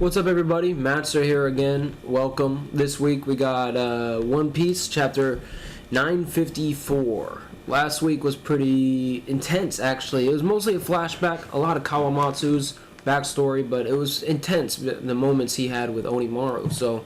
What's up, everybody? Matster here again. Welcome. This week we got One Piece chapter 954. Last week was pretty intense, actually. It was mostly a flashback, a lot of Kawamatsu's backstory, but it was intense, the moments he had with Onimaru. So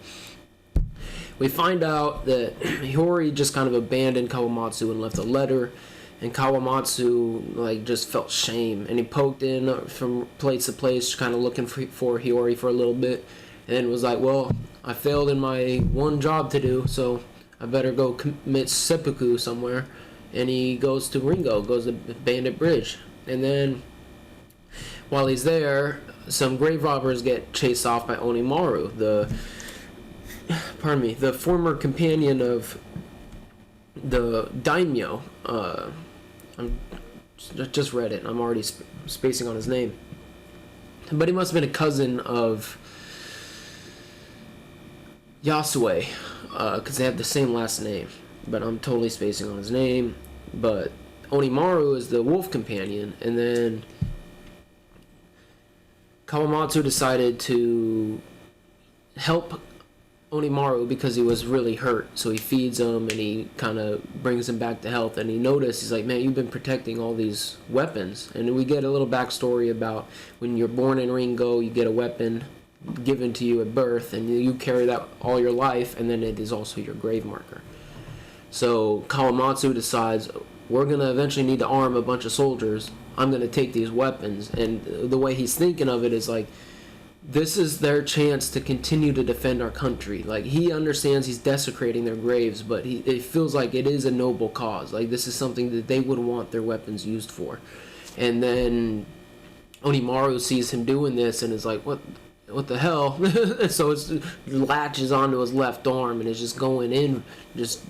we find out that Hiyori just kind of abandoned Kawamatsu and left a letter, and Kawamatsu just felt shame, and he poked in from place to place, kind of looking for Hiyori for a little bit, and then was like, well, I failed in my one job to do, so I better go commit seppuku somewhere. And he goes to Ringo, goes to Bandit Bridge, and then while he's there, some grave robbers get chased off by Onimaru, the former companion of the daimyo. I just read it. I'm already spacing on his name. But he must have been a cousin of Yasue, because they have the same last name. But I'm totally spacing on his name. But Onimaru is the wolf companion, and then Kawamatsu decided to help Onimaru because he was really hurt, so he feeds him and he kind of brings him back to health. And he noticed, he's like, man, you've been protecting all these weapons. And we get a little backstory about when you're born in Ringo, you get a weapon given to you at birth, and you carry that all your life, and then it is also your grave marker. So Kawamatsu decides, we're going to eventually need to arm a bunch of soldiers. I'm going to take these weapons. And the way he's thinking of it is like, this is their chance to continue to defend our country. Like, he understands he's desecrating their graves, but it feels like it is a noble cause. Like, this is something that they would want their weapons used for. And then Onimaru sees him doing this and is like, what the hell? So it latches onto his left arm and is just going in, just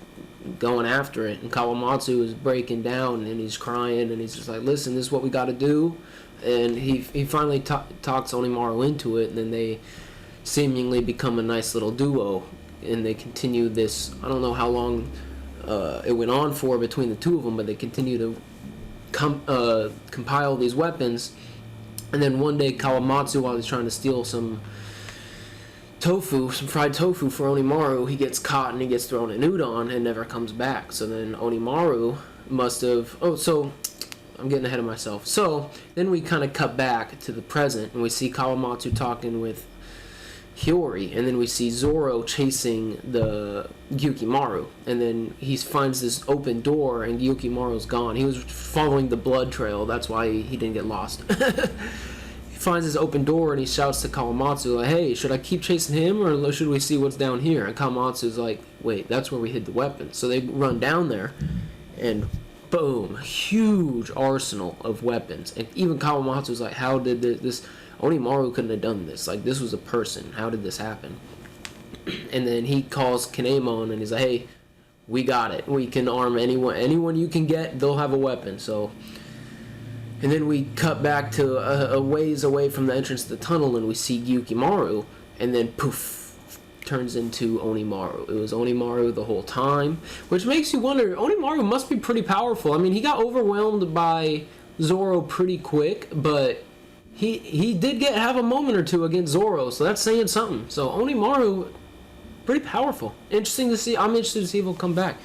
going after it. And Kawamatsu is breaking down and he's crying and he's just like, listen, this is what we got to do. And he finally talks Onimaru into it, and then they seemingly become a nice little duo, and they continue this. I don't know how long it went on for between the two of them, but they continue to compile these weapons. And then one day Kawamatsu, while he's trying to steal some fried tofu for Onimaru, he gets caught and he gets thrown in udon and never comes back. So then Onimaru must have... I'm getting ahead of myself. So then we kind of cut back to the present, and we see Kawamatsu talking with Hiyori, and then we see Zoro chasing the Gyukimaru, and then he finds this open door, and Gyukimaru's gone. He was following the blood trail. That's why he didn't get lost. He finds this open door, and he shouts to Kawamatsu, like, hey, should I keep chasing him, or should we see what's down here? And Kawamatsu's like, wait, that's where we hid the weapons. So they run down there, and boom, huge arsenal of weapons. And even Kawamatsu was like, how did this Onimaru couldn't have done this. Like, this was a person. How did this happen? And then he calls Kinemon and he's like, hey, we got it. We can arm anyone you can get, they'll have a weapon. So, and then we cut back to a ways away from the entrance to the tunnel, and we see Gyukimaru, and then poof, turns into Onimaru. It was Onimaru the whole time, which makes you wonder, Onimaru must be pretty powerful. I mean, he got overwhelmed by Zoro pretty quick, but he did have a moment or two against Zoro, so that's saying something. So Onimaru, pretty powerful. Interesting to see. I'm interested to see if he'll come back.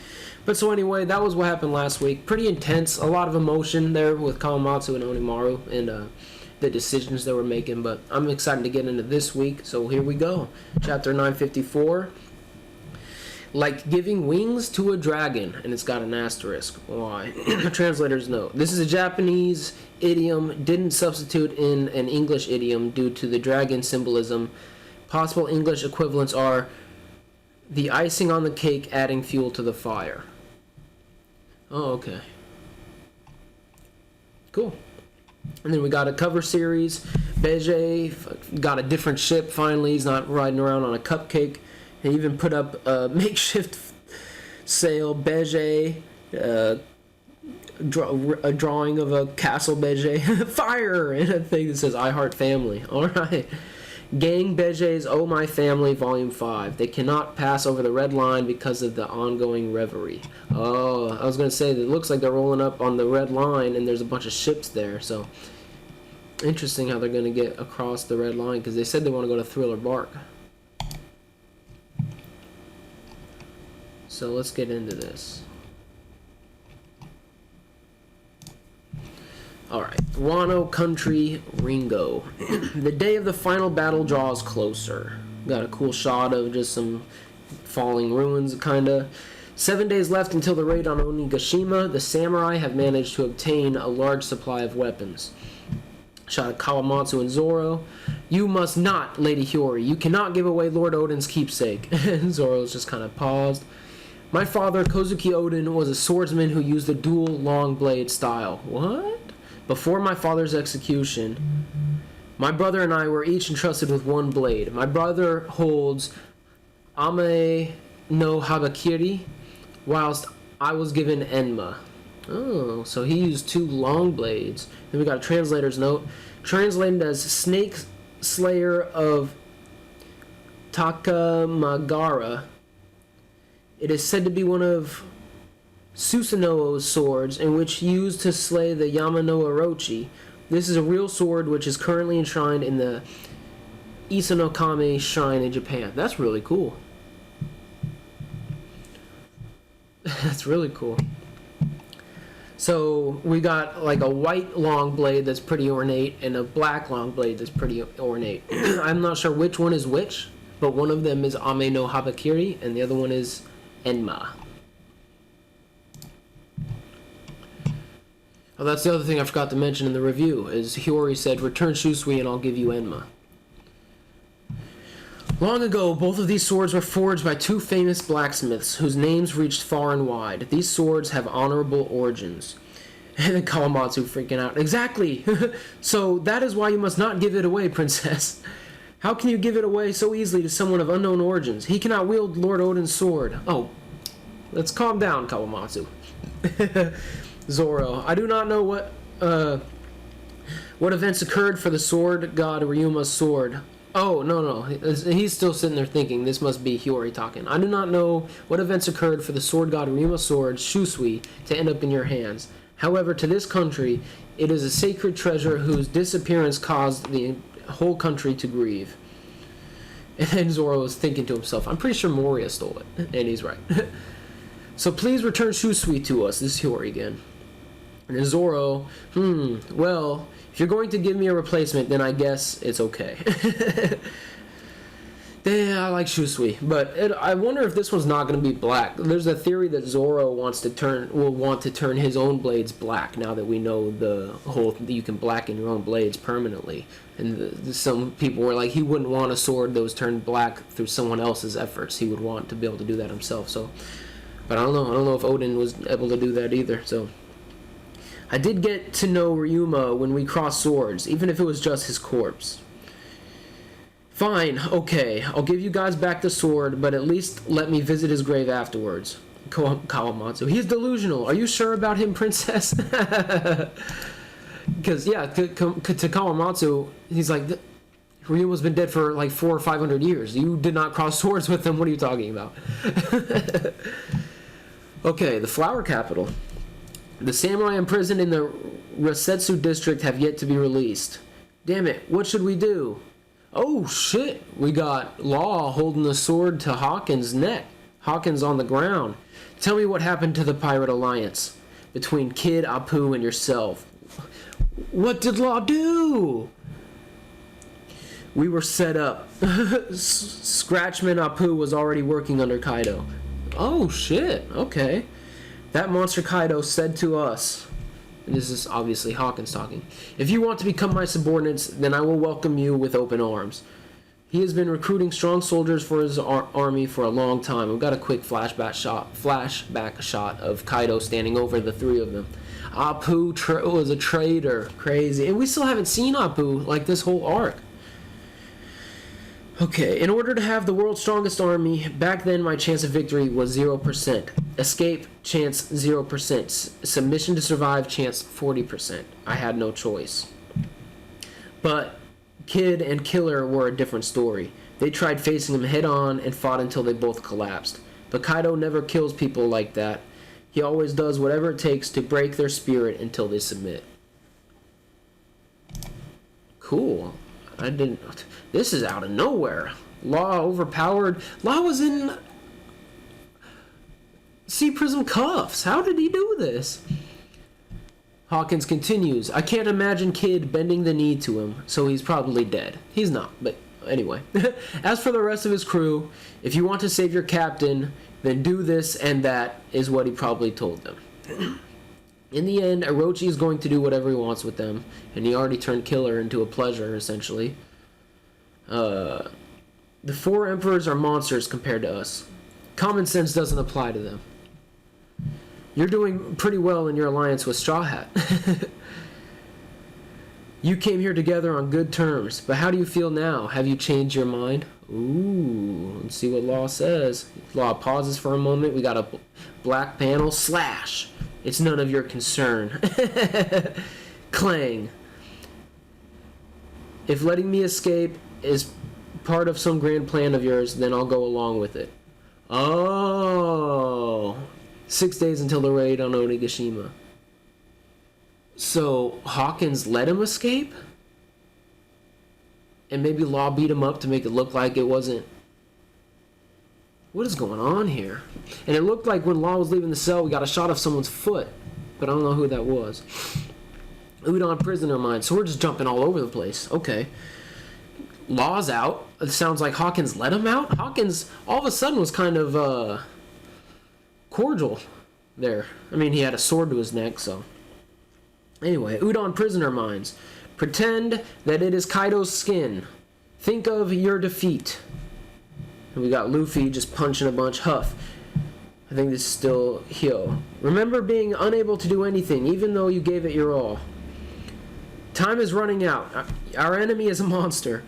But so anyway, that was what happened last week. Pretty intense, a lot of emotion there with Kawamatsu and Onimaru, and the decisions they were making, but I'm excited to get into this week, so here we go. Chapter 954, like giving wings to a dragon, and it's got an asterisk. Why? Translator's note. This is a Japanese idiom, didn't substitute in an English idiom due to the dragon symbolism. Possible English equivalents are the icing on the cake adding fuel to the fire. Oh, okay. Cool. And then we got a cover series. Beige got a different ship finally. He's not riding around on a cupcake. He even put up a makeshift sail. Beige, a drawing of a castle Beige. Fire! And a thing that says, I Heart Family. Alright. Gang Beige's Oh My Family Volume 5. They cannot pass over the red line because of the ongoing reverie. Oh, I was going to say, that it looks like they're rolling up on the red line and there's a bunch of ships there, so Interesting how they're going to get across the red line, because they said they want to go to Thriller Bark. So let's get into this. Alright, Wano Country, Ringo. The day of the final battle draws closer. Got a cool shot of just some falling ruins, kinda. 7 days left until the raid on Onigashima. The samurai have managed to obtain a large supply of weapons. Shot at Kawamatsu and Zoro. You must not, Lady Hiyori. You cannot give away Lord Odin's keepsake. And Zoro's just kind of paused. My father, Kozuki Odin, was a swordsman who used the dual long blade style. What? Before my father's execution, my brother and I were each entrusted with one blade. My brother holds Ame-No-Habakiri, whilst I was given Enma. Oh, so he used 2 long blades. Then we got a translator's note. Translated as Snake Slayer of Takamagara. It is said to be one of Susanoo's swords, in which used to slay the Yamano Orochi. This is a real sword which is currently enshrined in the Isanokami Shrine in Japan. That's really cool. That's really cool. So we got like a white long blade that's pretty ornate and a black long blade that's pretty ornate. I'm not sure which one is which, but one of them is Ame-No-Habakiri and the other one is Enma. Oh, that's the other thing I forgot to mention in the review, is Hiyori said, return Shusui and I'll give you Enma. Long ago, both of these swords were forged by 2 famous blacksmiths, whose names reached far and wide. These swords have honorable origins. And then Kawamatsu freaking out. Exactly! So that is why you must not give it away, princess. How can you give it away so easily to someone of unknown origins? He cannot wield Lord Odin's sword. Oh, let's calm down, Kawamatsu. Zoro, I do not know what events occurred for the sword god Ryuma's sword. Oh, no. He's still sitting there thinking this must be Hiyori talking. I do not know what events occurred for the sword god Ryuma's sword, Shusui, to end up in your hands. However, to this country, it is a sacred treasure whose disappearance caused the whole country to grieve. And then Zoro was thinking to himself, I'm pretty sure Moria stole it. And he's right. So please return Shusui to us. This is Hiyori again. And then Zoro, well, if you're going to give me a replacement, then I guess it's okay. Yeah, I like Shusui, but I wonder if this one's not going to be black. There's a theory that Zoro will want to turn his own blades black now that we know the whole you can blacken your own blades permanently. And some people were like, he wouldn't want a sword that was turned black through someone else's efforts. He would want to be able to do that himself. So, but I don't know if Odin was able to do that either. So, I did get to know Ryuma when we crossed swords, even if it was just his corpse. Fine, okay, I'll give you guys back the sword, but at least let me visit his grave afterwards. Kawamatsu, he's delusional. Are you sure about him, princess? Because, yeah, to Kawamatsu, he's like, Ryuma's been dead for like 400 or 500 years. You did not cross swords with him. What are you talking about? Okay, the flower capital. The samurai imprisoned in the Rosetsu district have yet to be released. Damn it, what should we do? Oh shit, we got Law holding the sword to Hawkins' neck. Hawkins on the ground. Tell me what happened to the pirate alliance between Kid, Apoo, and yourself. What did Law do? We were set up. Scratchman Apoo was already working under Kaido. Oh shit, okay. That monster Kaido said to us, and this is obviously Hawkins talking, if you want to become my subordinates, then I will welcome you with open arms. He has been recruiting strong soldiers for his army for a long time. We've got a quick flashback shot of Kaido standing over the 3 of them. Apoo was a traitor. Crazy. And we still haven't seen Apoo like this whole arc. Okay, in order to have the world's strongest army, back then my chance of victory was 0%. Escape, chance 0%. Submission to survive, chance 40%. I had no choice. But Kid and Killer were a different story. They tried facing him head on and fought until they both collapsed. But Kaido never kills people like that. He always does whatever it takes to break their spirit until they submit. Cool. This is out of nowhere. Law overpowered. Law was in Sea Prism cuffs. How did he do this? Hawkins continues. I can't imagine Kid bending the knee to him, so he's probably dead. He's not, but anyway. As for the rest of his crew, if you want to save your captain, then do this and that, is what he probably told them. In the end, Orochi is going to do whatever he wants with them, and he already turned killer into a pleasure, essentially. The 4 emperors are monsters compared to us. Common sense doesn't apply to them. You're doing pretty well in your alliance with Straw Hat. You came here together on good terms, but how do you feel now? Have you changed your mind? Ooh, let's see what Law says. Law pauses for a moment. We got a black panel. Slash. It's none of your concern. Clang. If letting me escape is part of some grand plan of yours, then I'll go along with it. Oh. 6 days until the raid on Onigashima. So, Hawkins let him escape? And maybe Law beat him up to make it look like it wasn't... What is going on here? And it looked like when Law was leaving the cell, we got a shot of someone's foot. But I don't know who that was. Udon prisoner mind. So we're just jumping all over the place. Okay. Law's out. It sounds like Hawkins let him out? Hawkins all of a sudden was kind of cordial there. I mean, he had a sword to his neck, so... Anyway, Udon prisoner minds. Pretend that it is Kaido's skin. Think of your defeat. And we got Luffy just punching a bunch. Huff. I think this is still Hyo. Remember being unable to do anything, even though you gave it your all. Time is running out. Our enemy is a monster.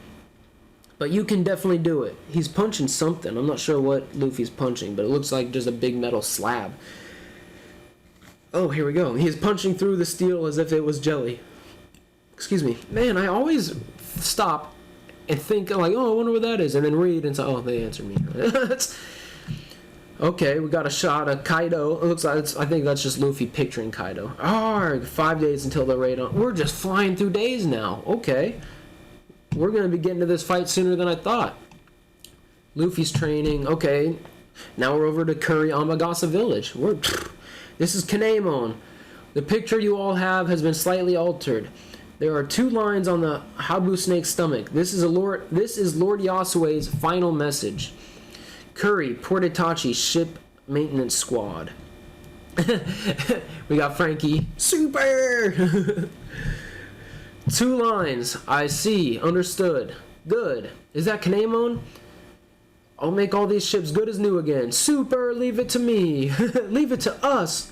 But you can definitely do it. He's punching something. I'm not sure what Luffy's punching, but it looks like just a big metal slab. Oh, here we go. He's punching through the steel as if it was jelly. Excuse me. Man, I always stop and think, like, oh, I wonder what that is, and then read and say, oh, they answered me. Okay, we got a shot of Kaido. It looks like I think that's just Luffy picturing Kaido. Arrgh, 5 days until the raid on. We're just flying through days now. Okay. We're going to be getting to this fight sooner than I thought. Luffy's training. Okay. Now we're over to Curry Amagasa Village. This is Kinemon. The picture you all have has been slightly altered. There are 2 lines on the Habu snake's stomach. This is Lord Yasue's final message. Curry, Port Itachi ship maintenance squad. We got Frankie. Super! 2 lines. I see. Understood. Good. Is that Kinemon? I'll make all these ships good as new again. Super! Leave it to me. Leave it to us.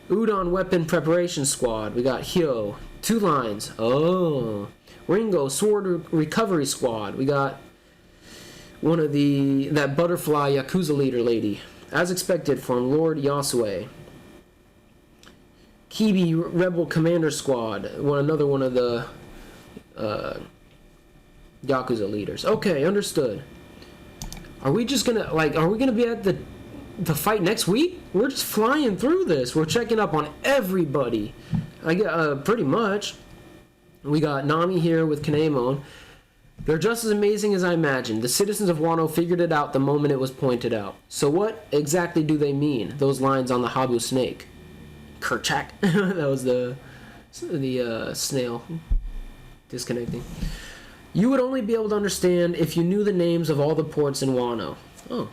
Udon Weapon Preparation Squad. We got Hyo. 2 lines. Oh. Ringo Sword Recovery Squad. We got one of that butterfly Yakuza leader lady. As expected from Lord Yasue. Kibi Rebel Commander Squad. Another one of the Yakuza leaders. Okay, understood. Are we gonna be at the fight next week? We're just flying through this. We're checking up on everybody. Pretty much. We got Nami here with Kinemon. They're just as amazing as I imagined. The citizens of Wano figured it out the moment it was pointed out. So what exactly do they mean, those lines on the Habu snake? Kerchak. That was the snail disconnecting. You would only be able to understand if you knew the names of all the ports in Wano. Oh.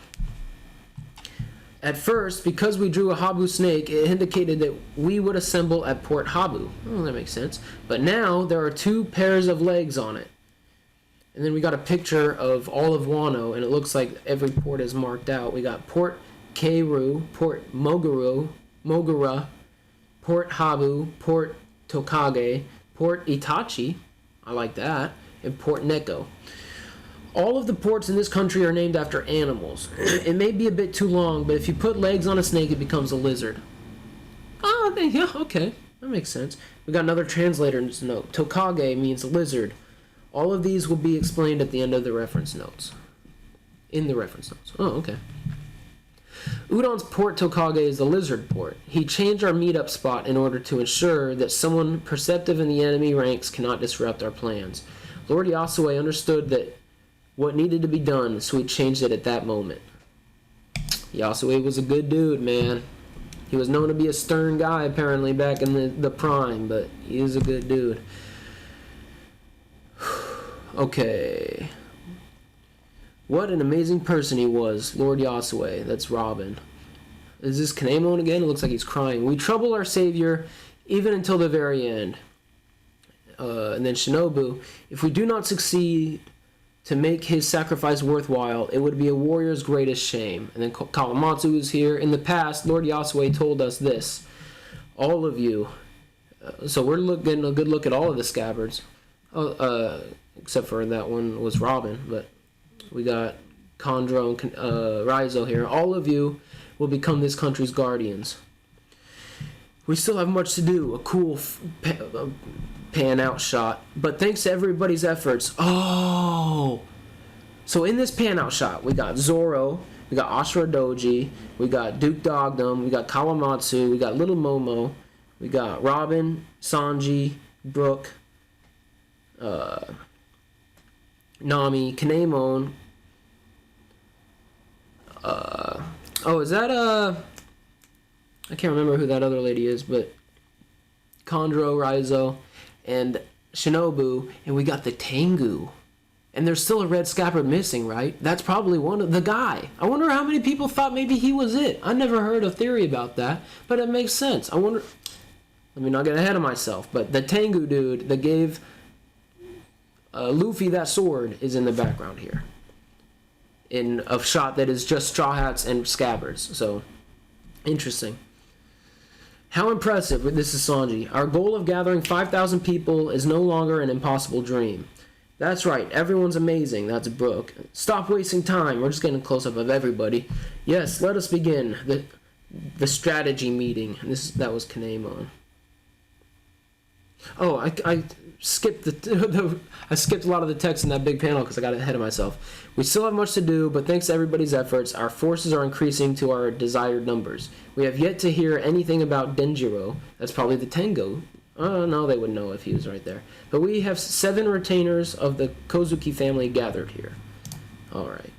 At first, because we drew a Habu snake, it indicated that we would assemble at Port Habu. Oh, that makes sense. But now, there are 2 pairs of legs on it. And then we got a picture of all of Wano, and it looks like every port is marked out. We got Port Keiru, Port Mogura, Port Habu, Port Tokage, Port Itachi, I like that, and Port Neko. All of the ports in this country are named after animals. It may be a bit too long, but if you put legs on a snake, it becomes a lizard. Oh, yeah, okay. That makes sense. We got another translator's note. Tokage means lizard. All of these will be explained at the end of the reference notes. In the reference notes. Oh, okay. Udon's port Tokage is the lizard port. He changed our meetup spot in order to ensure that someone perceptive in the enemy ranks cannot disrupt our plans. Lord Yasue understood that what needed to be done, so he changed it at that moment. Yasue was a good dude, man. He was known to be a stern guy, apparently, back in the prime, but he is a good dude. Okay. What an amazing person he was, Lord Yasue. That's Robin. Is this Kinemon again? It looks like he's crying. We trouble our savior even until the very end. And then Shinobu. If we do not succeed to make his sacrifice worthwhile, it would be a warrior's greatest shame. And then Kawamatsu is here. In the past, Lord Yasue told us this. All of you. So we're getting a good look at all of the scabbards. Except for that one was Robin. But we got Kondro and Raizo here. All of you will become this country's guardians. We still have much to do. A cool pan-out shot. But thanks to everybody's efforts. Oh! So in this pan-out shot, we got Zoro, we got Ashura Doji, we got Duke Dogdom, we got Kawamatsu, we got Little Momo, we got Robin, Sanji, Brook, Nami, Kinemon. Is that I can't remember who that other lady is, but Kondro, Raizo, and Shinobu, and we got the Tengu. And there's still a red scabbard missing, right? That's probably one of the guy. I wonder how many people thought maybe he was it. I never heard a theory about that, but it makes sense. I wonder. Let me not get ahead of myself, but the Tengu dude that gave Luffy that sword is in the background here. In a shot that is just Straw Hats and Scabbards. So, interesting. How impressive. This is Sanji. Our goal of gathering 5,000 people is no longer an impossible dream. That's right. Everyone's amazing. That's Brook. Stop wasting time. We're just getting a close-up of everybody. Yes, let us begin. The strategy meeting. That was Kinemon. Oh, I skipped I skipped a lot of the text in that big panel because I got ahead of myself. We still have much to do, but thanks to everybody's efforts, our forces are increasing to our desired numbers. We have yet to hear anything about Denjiro. That's probably the Tengu. Oh, no, they would know if he was right there. But we have 7 retainers of the Kozuki family gathered here. Alright.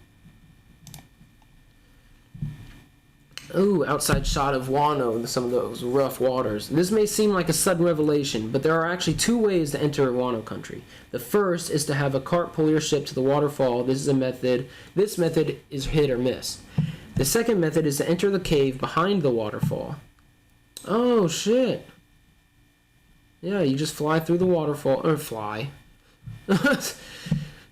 Ooh, outside shot of Wano, some of those rough waters. This may seem like a sudden revelation, but there are actually 2 ways to enter Wano country. The first is to have a cart pull your ship to the waterfall. This is a method. This method is hit or miss. The second method is to enter the cave behind the waterfall. Oh, shit. Yeah, you just fly through the waterfall. Or fly.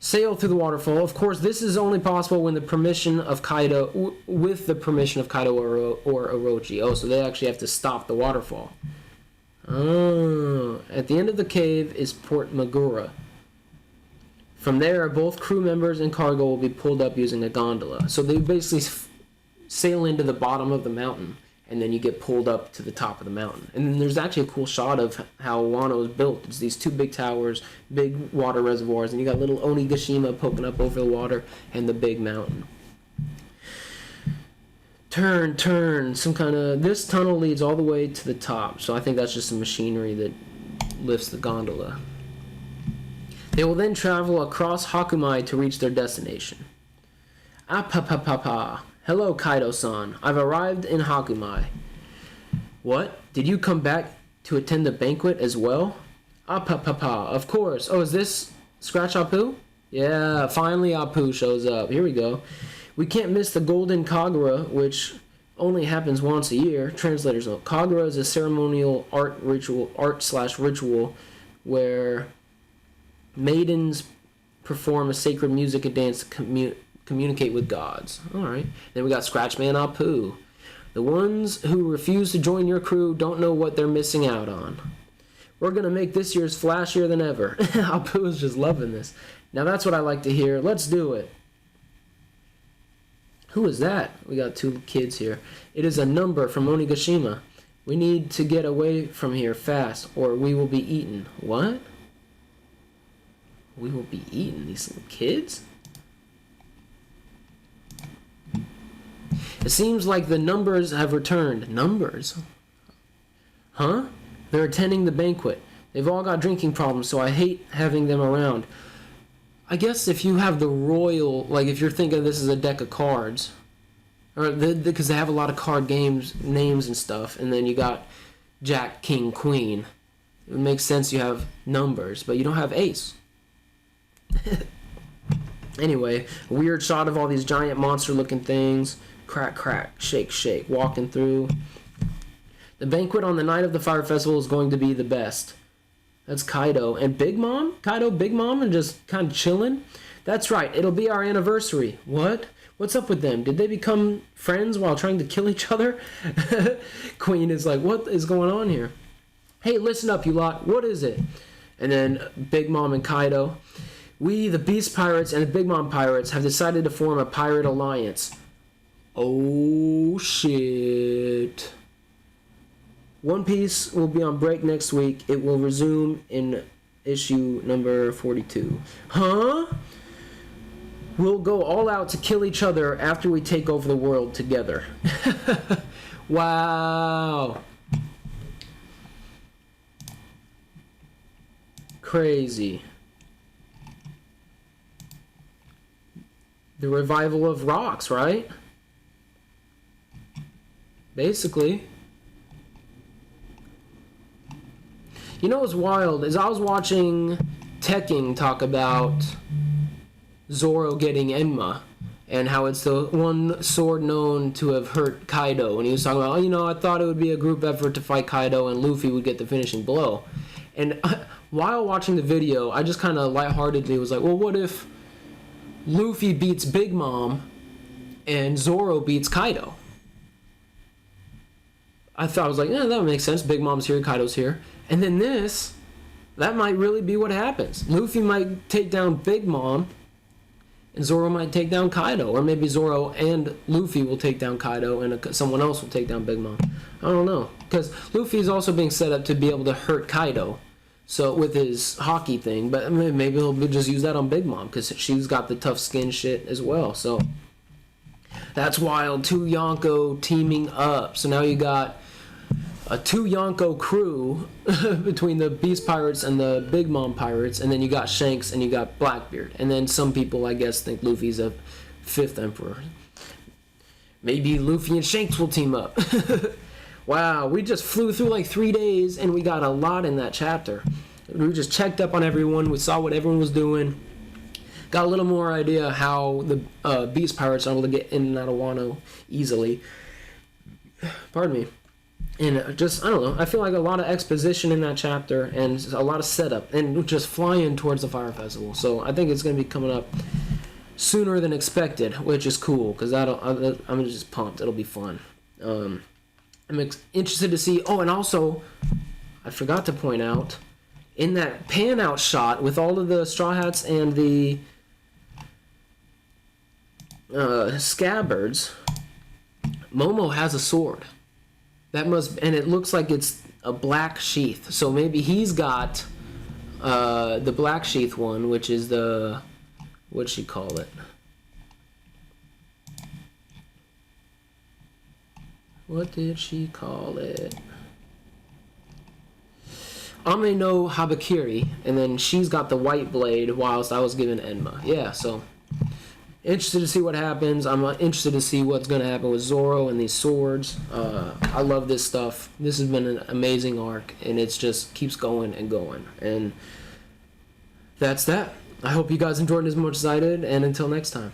Sail through the waterfall. Of course, this is only possible when the permission of Kaido, with the permission of Kaido or Orochi. Oh, so they actually have to stop the waterfall. Oh, at the end of the cave is Port Magura. From there, both crew members and cargo will be pulled up using a gondola. So they basically sail into the bottom of the mountain, and then you get pulled up to the top of the mountain. And then there's actually a cool shot of how Wano is built. It's these 2 big towers, big water reservoirs, and you got little Onigashima poking up over the water and the big mountain. Turn, some kind of... This tunnel leads all the way to the top, so I think that's just some machinery that lifts the gondola. They will then travel across Hakumai to reach their destination. Apapapapa. Hello, Kaido-san. I've arrived in Hakumai. What? Did you come back to attend the banquet as well? Apapapa. Of course. Oh, is this Scratch Apoo? Yeah, finally Apoo shows up. Here we go. We can't miss the Golden Kagura, which only happens once a year. Translator's note. Kagura is a ceremonial art/ritual where maidens perform a sacred music and dance to communicate with gods. Alright. Then we got Scratchman Apoo. The ones who refuse to join your crew don't know what they're missing out on. We're going to make this year's flashier than ever. Apoo is just loving this. Now that's what I like to hear. Let's do it. Who is that? We got 2 kids here. It is a number from Onigashima. We need to get away from here fast or we will be eaten. What? We will be eaten? These little kids? It seems like the numbers have returned. Numbers? Huh? They're attending the banquet. They've all got drinking problems, so I hate having them around. I guess if you have the royal, like if you're thinking this is a deck of cards, or because they have a lot of card games, names and stuff, and then you got Jack, King, Queen. It makes sense you have numbers, but you don't have ace. Anyway, a weird shot of all these giant monster-looking things. Crack, crack, shake, shake, walking through. The banquet on the night of the Fire Festival is going to be the best. That's Kaido. And Big Mom? Kaido, Big Mom, and just kind of chilling? That's right, it'll be our anniversary. What? What's up with them? Did they become friends while trying to kill each other? Queen is like, what is going on here? Hey, listen up, you lot. What is it? And then Big Mom and Kaido. We, the Beast Pirates and the Big Mom Pirates, have decided to form a pirate alliance. Oh, shit. One Piece will be on break next week. It will resume in issue number 42. Huh? We'll go all out to kill each other after we take over the world together. Wow. Crazy. The revival of rocks, right? Basically. You know what's wild is I was watching Tekken talk about Zoro getting Enma and how it's the one sword known to have hurt Kaido, and he was talking about, oh, you know, I thought it would be a group effort to fight Kaido and Luffy would get the finishing blow. And while watching the video, I just kind of lightheartedly was like, well, what if Luffy beats Big Mom and Zoro beats Kaido? I was like, yeah, that would make sense. Big Mom's here, Kaido's here. And then that might really be what happens. Luffy might take down Big Mom, and Zoro might take down Kaido. Or maybe Zoro and Luffy will take down Kaido, and someone else will take down Big Mom. I don't know. Because Luffy's also being set up to be able to hurt Kaido. So with his hockey thing, but maybe he'll just use that on Big Mom because she's got the tough skin shit as well. So that's wild. Two Yonko teaming up. So now you got a two Yonko crew between the Beast Pirates and the Big Mom Pirates, and then you got Shanks and you got Blackbeard. And then some people, I guess, think Luffy's a fifth emperor. Maybe Luffy and Shanks will team up. Wow, we just flew through like 3 days and we got a lot in that chapter. We just checked up on everyone. We saw what everyone was doing. Got a little more idea how the Beast Pirates are able to get in and out of Wano easily. Pardon me. And just, I don't know, I feel like a lot of exposition in that chapter and a lot of setup and just flying towards the Fire Festival. So I think it's going to be coming up sooner than expected, which is cool because I'm just pumped. It'll be fun. I'm interested to see. Oh, and also, I forgot to point out, in that pan-out shot with all of the Straw Hats and the scabbards, Momo has a sword. And it looks like it's a black sheath. So maybe he's got the black sheath one, which is the, what'd she call it? What did she call it? Ame-No-Habakiri, and then she's got the white blade whilst I was given Enma. Yeah, so interested to see what happens. I'm interested to see what's going to happen with Zoro and these swords. I love this stuff. This has been an amazing arc, and it just keeps going and going. And that's that. I hope you guys enjoyed as much as I did, and until next time.